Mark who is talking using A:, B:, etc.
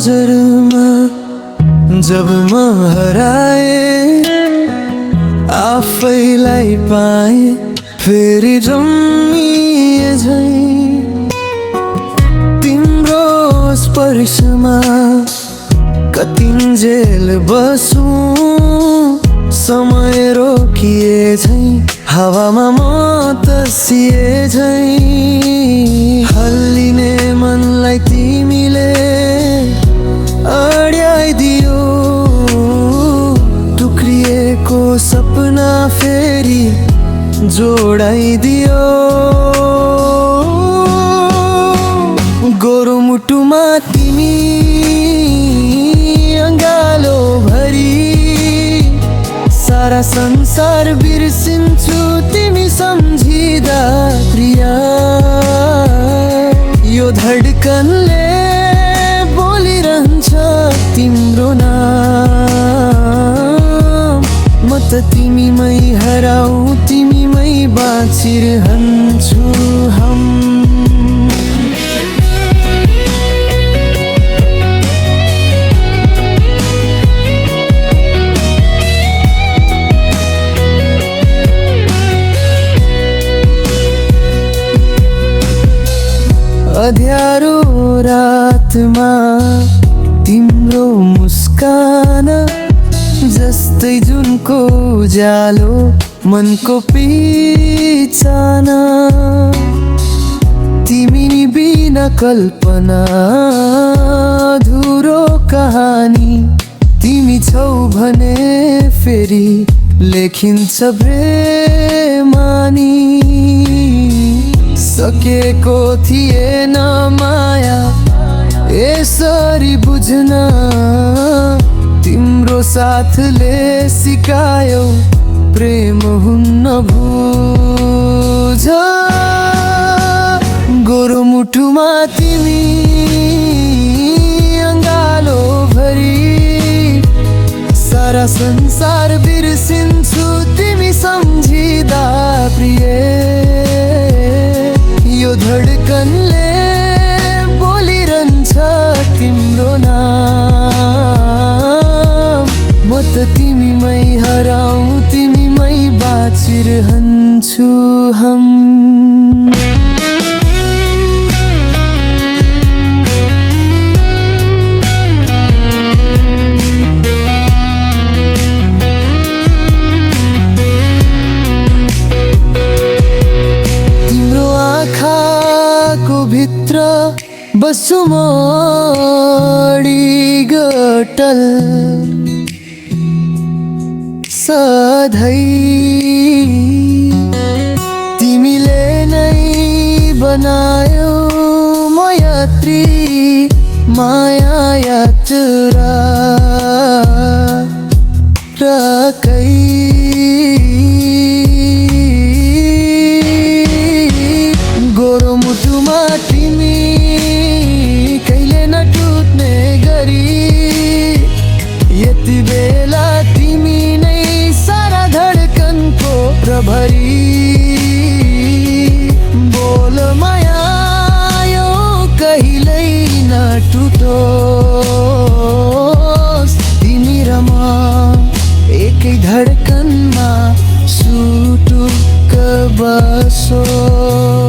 A: नजरमा जब म हराए आफैलाई पाए फेरि जम्मिए झैं तिम्रो स्पर्शमा कतिन्जेल बसुँ समय रोकिए झैं हावामा म तसिए झैं हल्लिने मनलाई तिमीले अड्याइदियो टुक्रिएको सपना फेरि जोडाइदियो गोरो मुटुमा तिमी अंगालो भरी सारा संसार बिर्सिन्छु तिमी सम्झिँदा प्रिया यो धड्कनले बोलिरहन्छ तिम्रो नाम म त तिमीमै हराऊ तिमीमै बाँचिरहन्छु हम अँध्यारो रातमा तिम्रो मुस्कान जस्तै जुनको उज्यालो मनको पिचाना तिमी बिना कल्पना अधुरो कहानी तिमी छौ भने फेरि लेखिन्छ प्रेमानी सकेको थिएन माया यसरी बुझ्न तिम्रो साथले सिकायो प्रेम हुन्न बुझ गोरो मुटुमा तिमी अंगालो भरी सारा संसार बिर्सिन्छु तिमी सम्झिँदा प्रिय यो धड्कनले बोलिरहन्छ तिम्रो नाम म त तिमीमै हराऊ तिमीमै बाँचिरहन्छु हम भित्र बस्छु म अडिगटल सधैँ तिमीले नै बनायो म यात्री माया यात्रा रकै गोरो मुटुमा तिमी कहिले नटुट्ने गरी यति बेला तिमी नै सारा धड्कनको प्रभरी बोल माया यो कहिल्यै नटुटोस् तिमी र म एकै धड्कनमा सुटुक्क बसोस्